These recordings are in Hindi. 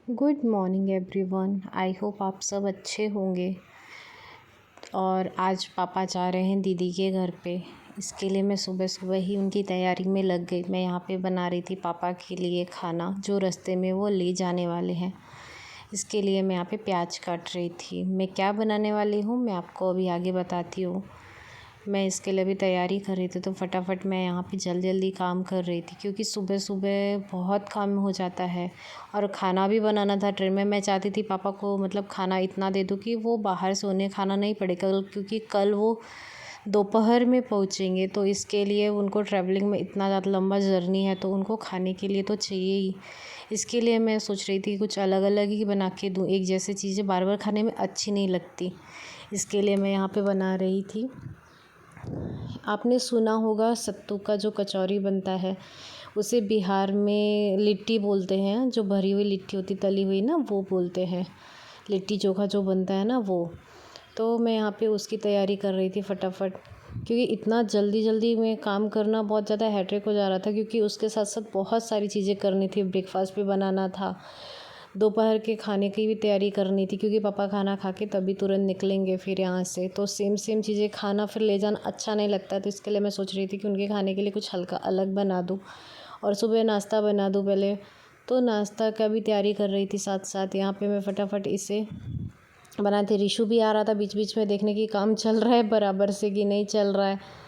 Good morning everyone. I hope आप सब अच्छे होंगे। और आज पापा जा रहे हैं दीदी के घर पे। इसके लिए मैं सुबह सुबह ही उनकी तैयारी में लग गई। मैं यहाँ पे बना रही थी पापा के लिए खाना जो रास्ते में वो ले जाने वाले हैं। इसके लिए मैं यहाँ पे प्याज काट रही थी। मैं क्या बनाने वाली हूँ मैं आपको अभी आगे बताती हूँ। मैं इसके लिए भी तैयारी कर रही थी तो फटाफट मैं यहाँ पे जल्दी जल्दी काम कर रही थी क्योंकि सुबह सुबह बहुत काम हो जाता है। और खाना भी बनाना था ट्रेन में। मैं चाहती थी पापा को मतलब खाना इतना दे दूँ कि वो बाहर से उन्हें खाना नहीं पड़े कल, क्योंकि कल वो दोपहर में पहुँचेंगे। तो इसके लिए उनको ट्रैवलिंग में इतना ज़्यादा लंबा जर्नी है तो उनको खाने के लिए तो चाहिए ही। इसके लिए मैं सोच रही थी कुछ अलग अलग ही बना के दूँ। एक जैसी चीज़ें बार बार खाने में अच्छी नहीं लगती। इसके लिए मैं यहाँ पे बना रही थी। आपने सुना होगा सत्तू का जो कचौरी बनता है उसे बिहार में लिट्टी बोलते हैं। जो भरी हुई लिट्टी होती तली हुई ना वो बोलते हैं। लिट्टी चोखा जो बनता है ना वो। तो मैं यहाँ पे उसकी तैयारी कर रही थी फटाफट, क्योंकि इतना जल्दी जल्दी में काम करना बहुत ज़्यादा हैट्रिक हो जा रहा था, क्योंकि उसके साथ साथ बहुत सारी चीज़ें करनी थी। ब्रेकफास्ट भी बनाना था, दोपहर के खाने की भी तैयारी करनी थी, क्योंकि पापा खाना खा के तभी तुरंत निकलेंगे फिर यहाँ से। तो सेम सेम चीज़ें खाना फिर ले जाना अच्छा नहीं लगता। तो इसके लिए मैं सोच रही थी कि उनके खाने के लिए कुछ हल्का अलग बना दूँ और सुबह नाश्ता बना दूँ पहले। तो नाश्ता का भी तैयारी कर रही थी साथ साथ। यहाँ पे मैं फटाफट इसे बनाई थी। रिशु भी आ रहा था बीच बीच में देखने की काम चल रहा है बराबर से कि नहीं चल रहा है।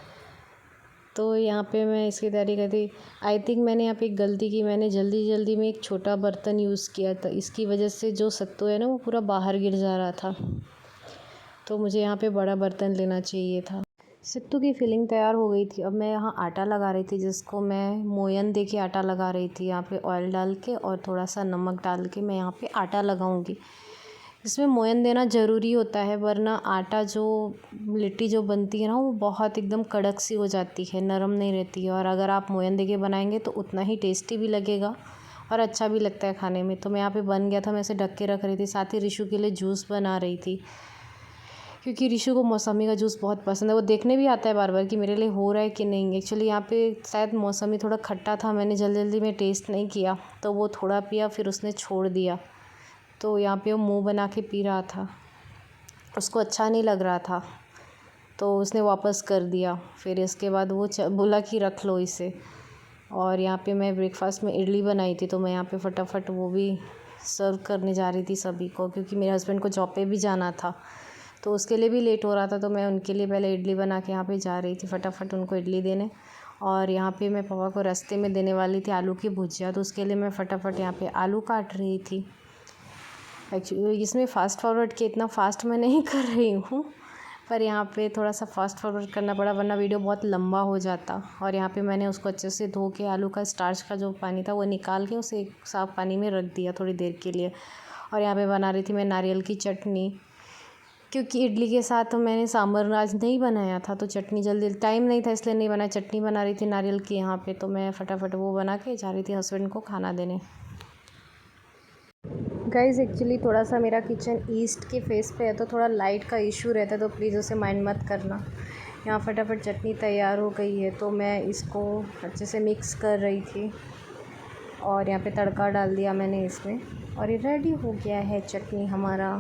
तो यहाँ पे मैं इसकी तैयारी कर थी। आई थिंक मैंने यहाँ पे एक गलती की। मैंने जल्दी जल्दी में एक छोटा बर्तन यूज़ किया था। इसकी वजह से जो सत्तू है ना वो पूरा बाहर गिर जा रहा था। तो मुझे यहाँ पे बड़ा बर्तन लेना चाहिए था। सत्तू की फिलिंग तैयार हो गई थी। अब मैं यहाँ आटा लगा रही थी, जिसको मैं मोयन दे के आटा लगा रही थी। यहाँ पे ऑयल डाल के और थोड़ा सा नमक डाल के मैं यहाँ पे आटा लगाऊंगी। इसमें मोयन देना ज़रूरी होता है, वरना आटा जो लिट्टी जो बनती है ना वो बहुत एकदम कड़क सी हो जाती है, नरम नहीं रहती है। और अगर आप मोयन दे के बनाएंगे तो उतना ही टेस्टी भी लगेगा और अच्छा भी लगता है खाने में। तो मैं यहाँ पे बन गया था, मैं इसे ढक के रख रही थी। साथ ही रिशु के लिए जूस बना रही थी, क्योंकि रिशु को मौसमी का जूस बहुत पसंद है। वो देखने भी आता है बार बार कि मेरे लिए हो रहा है कि नहीं। एक्चुअली यहाँ पे शायद मौसमी थोड़ा खट्टा था, मैंने जल्दी जल्दी में टेस्ट नहीं किया तो वो थोड़ा पिया फिर उसने छोड़ दिया। तो यहाँ पे वो मुंह बना के पी रहा था, उसको अच्छा नहीं लग रहा था तो उसने वापस कर दिया। फिर इसके बाद वो बोला कि रख लो इसे। और यहाँ पे मैं ब्रेकफास्ट में इडली बनाई थी, तो मैं यहाँ पे फटाफट वो भी सर्व करने जा रही थी सभी को, क्योंकि मेरे हस्बैंड को जॉब पे भी जाना था तो उसके लिए भी लेट हो रहा था। तो मैं उनके लिए पहले इडली बना के यहाँ पे जा रही थी फटाफट उनको इडली देने। और यहाँ पे मैं पापा को रास्ते में देने वाली थी आलू की भुजिया, तो उसके लिए मैं फटाफट यहाँ पे आलू काट रही थी। एक्चुअली इसमें फ़ास्ट फॉरवर्ड के इतना फ़ास्ट मैं नहीं कर रही हूँ, पर यहाँ पे थोड़ा सा फ़ास्ट फॉरवर्ड करना पड़ा, वरना वीडियो बहुत लंबा हो जाता। और यहाँ पे मैंने उसको अच्छे से धो के आलू का स्टार्च का जो पानी था वो निकाल के उसे साफ़ पानी में रख दिया थोड़ी देर के लिए। और यहाँ पे बना रही थी मैं नारियल की चटनी, क्योंकि इडली के साथ मैंने सांभर आज नहीं बनाया था तो चटनी जल्दी टाइम नहीं था इसलिए नहीं बनाया। चटनी बना रही थी नारियल की यहाँ पे। तो मैं फटाफट वो बना के जा रही थी हस्बैंड को खाना देने। गाइज़ एक्चुअली थोड़ा सा मेरा किचन ईस्ट के फेस पे है तो थोड़ा लाइट का इशू रहता है, तो प्लीज़ उसे माइंड मत करना। यहाँ फटाफट चटनी तैयार हो गई है तो मैं इसको अच्छे से मिक्स कर रही थी और यहाँ पे तड़का डाल दिया मैंने इसमें और ये रेडी हो गया है चटनी हमारा।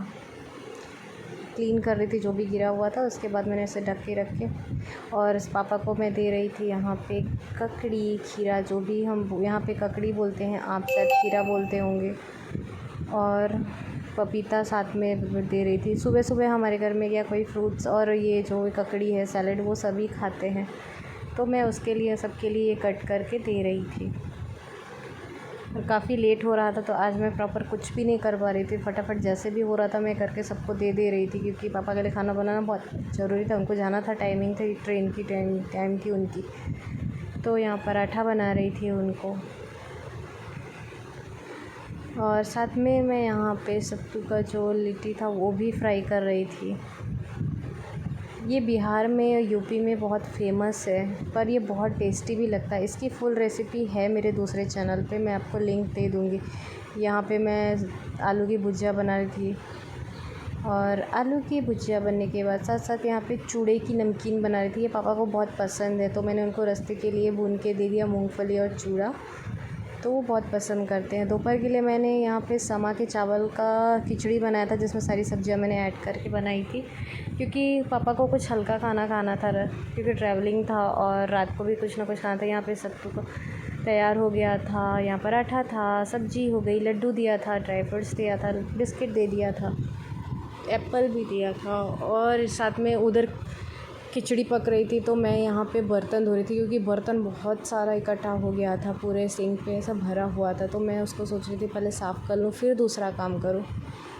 क्लीन कर रही थी जो भी गिरा हुआ था, उसके बाद मैंने इसे ढक के रखे। और इस पापा को मैं दे रही थी यहाँ पे ककड़ी खीरा, जो भी हम यहाँ पे ककड़ी बोलते हैं, आप शायद खीरा बोलते होंगे। और पपीता साथ में दे रही थी। सुबह सुबह हमारे घर में क्या कोई फ्रूट्स और ये जो ककड़ी है सैलेड वो सभी खाते हैं, तो मैं उसके लिए सबके लिए कट करके दे रही थी। और काफ़ी लेट हो रहा था तो आज मैं प्रॉपर कुछ भी नहीं कर पा रही थी। फटाफट जैसे भी हो रहा था मैं करके सबको दे दे रही थी, क्योंकि पापा के लिए खाना बनाना बहुत ज़रूरी था। उनको जाना था, टाइमिंग थी ट्रेन की, टाइम थी उनकी। तो यहाँ पराठा बना रही थी उनको और साथ में मैं यहाँ पे सत्तू का जो लिट्टी था वो भी फ्राई कर रही थी। ये बिहार में यूपी में बहुत फेमस है, पर ये बहुत टेस्टी भी लगता है। इसकी फुल रेसिपी है मेरे दूसरे चैनल पे, मैं आपको लिंक दे दूँगी। यहाँ पे मैं आलू की भुजिया बना रही थी और आलू की भुजिया बनने के बाद साथ साथ यहाँ पे चूड़े की नमकीन बना रही थी। ये पापा को बहुत पसंद है तो मैंने उनको रास्ते के लिए भून के दे दिया मूँगफली और चूड़ा। तो वो बहुत पसंद करते हैं। दोपहर के लिए मैंने यहाँ पे समा के चावल का खिचड़ी बनाया था, जिसमें सारी सब्जियाँ मैंने ऐड करके बनाई थी, क्योंकि पापा को कुछ हल्का खाना खाना था, क्योंकि ट्रैवलिंग था और रात को भी कुछ ना कुछ खाना था। यहाँ पे सत्तू को तैयार हो गया था, यहाँ पराठा था, सब्जी हो गई, लड्डू दिया था, ड्राई फ्रूट्स दिया था, बिस्किट दे दिया था, एप्पल भी दिया था, और साथ में उधर खिचड़ी पक रही थी तो मैं यहाँ पे बर्तन धो रही थी, क्योंकि बर्तन बहुत सारा इकट्ठा हो गया था, पूरे सिंक पे सब भरा हुआ था। तो मैं उसको सोच रही थी पहले साफ़ कर लूँ फिर दूसरा काम करूँ।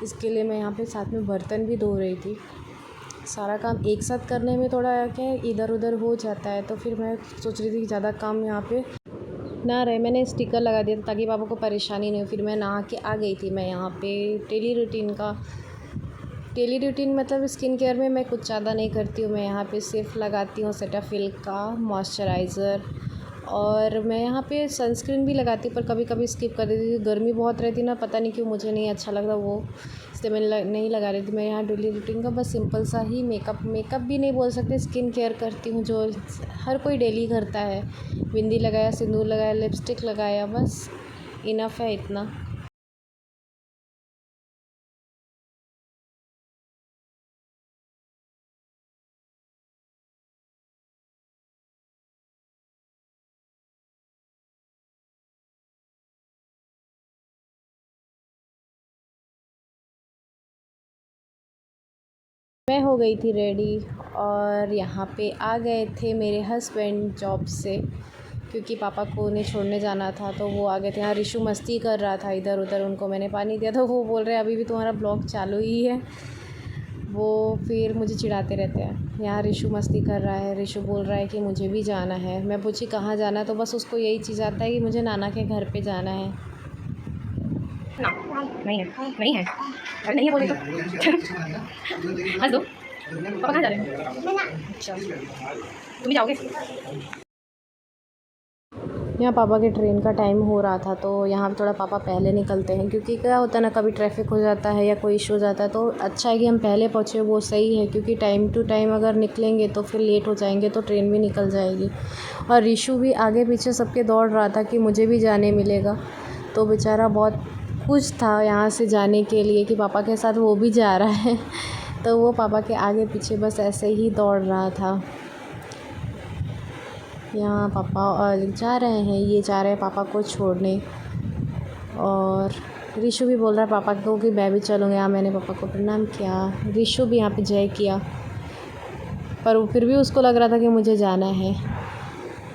इसके लिए मैं यहाँ पे साथ में बर्तन भी धो रही थी। सारा काम एक साथ करने में थोड़ा क्या इधर उधर हो जाता है, तो फिर मैं सोच रही थी कि ज़्यादा काम यहाँ पे ना रहे। मैंने स्टिकर लगा दिया था ताकि पापा को परेशानी नहीं हो। फिर मैं नहा के आ गई थी। मैं यहाँ पे डेली रूटीन मतलब स्किन केयर में मैं कुछ ज़्यादा नहीं करती हूँ। मैं यहाँ पे सिर्फ लगाती हूँ सेटाफिल का मॉइस्चराइज़र, और मैं यहाँ पे सनस्क्रीन भी लगाती हूँ, पर कभी कभी स्किप कर देती हूँ। गर्मी बहुत रहती ना, पता नहीं क्यों मुझे नहीं अच्छा लगता वो, इसलिए मैं नहीं लगा रही थी। मैं यहाँ डेली रूटीन का बस सिंपल सा ही मेकअप भी नहीं बोल सकते, स्किन केयर करती हूँ, जो हर कोई डेली करता है। बिंदी लगाया, सिंदूर लगाया, लिपस्टिक लगाया, बस इनफ है इतना। मैं हो गई थी रेडी, और यहाँ पे आ गए थे मेरे हस्बैंड जॉब से, क्योंकि पापा को उन्हें छोड़ने जाना था, तो वो आ गए थे। यहाँ रिशु मस्ती कर रहा था इधर उधर, उनको मैंने पानी दिया था। वो बोल रहे हैं अभी भी तुम्हारा ब्लॉग चालू ही है। वो फिर मुझे चिढ़ाते रहते हैं। यहाँ रिशु मस्ती कर रहा है, रिशु बोल रहा है कि मुझे भी जाना है। मैं पूछी कहाँ जाना है, तो बस उसको यही चीज़ आता है कि मुझे नाना के घर पे जाना है। ना नहीं है, नहीं है, अरे नहीं है बोले तो हंस दो। पापा कहाँ जा रहे हैं? अच्छा तुम भी जाओगे? यहाँ पापा के ट्रेन का टाइम हो रहा था, तो यहाँ थोड़ा पापा पहले निकलते हैं, क्योंकि क्या होता है ना, कभी ट्रैफिक हो जाता है या कोई इशू हो जाता है, तो अच्छा है कि हम पहले पहुँचे, वो सही है। क्योंकि टाइम टू टाइम अगर निकलेंगे तो फिर लेट हो जाएंगे, तो ट्रेन भी निकल जाएगी। और रिशु भी आगे पीछे सबके दौड़ रहा था कि मुझे भी जाने मिलेगा, तो बेचारा बहुत खुश था यहाँ से जाने के लिए कि पापा के साथ वो भी जा रहा है। तो वो पापा के आगे पीछे बस ऐसे ही दौड़ रहा था। यहाँ पापा जा रहे हैं, ये जा रहे हैं पापा को छोड़ने, और रिशु भी बोल रहा है पापा को कि मैं भी चलूँगा। यहाँ मैंने पापा को प्रणाम किया, रिशु भी यहाँ पे जय किया, पर फिर भी उसको लग रहा था कि मुझे जाना है।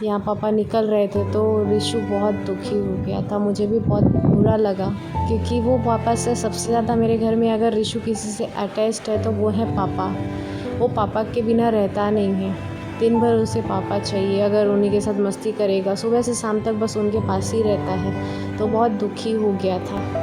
यहाँ पापा निकल रहे थे तो रिशु बहुत दुखी हो गया था। मुझे भी बहुत बुरा लगा, क्योंकि वो पापा से सबसे ज़्यादा मेरे घर में अगर रिशु किसी से अटैच्ड है तो वो है पापा। वो पापा के बिना रहता नहीं है, दिन भर उसे पापा चाहिए। अगर उन्हीं के साथ मस्ती करेगा, सुबह से शाम तक बस उनके पास ही रहता है, तो बहुत दुखी हो गया था।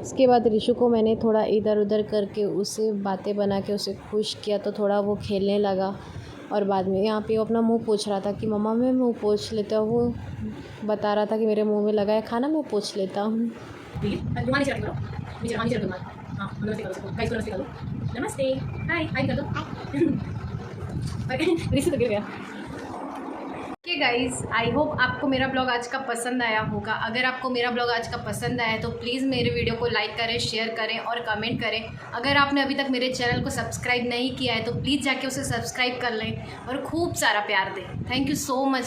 इसके बाद रिशु को मैंने थोड़ा इधर उधर करके उसे बातें बना के उसे खुश किया, तो थोड़ा वो खेलने लगा। और बाद में यहाँ पे वो अपना मुंह पोंछ रहा था कि मम्मा मैं मुंह पोंछ लेता हूँ। वो बता रहा था कि मेरे मुंह में लगा है खाना, मैं पोंछ लेता हूँ। नमस्ते, हाय हाय कर दो। रिश्ते तो गिर गया। ओके गाइज़, आई होप आपको मेरा ब्लॉग आज का पसंद आया होगा। अगर आपको मेरा ब्लॉग आज का पसंद आया तो प्लीज़ मेरे वीडियो को लाइक करें, शेयर करें और कमेंट करें। अगर आपने अभी तक मेरे चैनल को सब्सक्राइब नहीं किया है तो प्लीज़ जाके उसे सब्सक्राइब कर लें और खूब सारा प्यार दें। Thank you so much.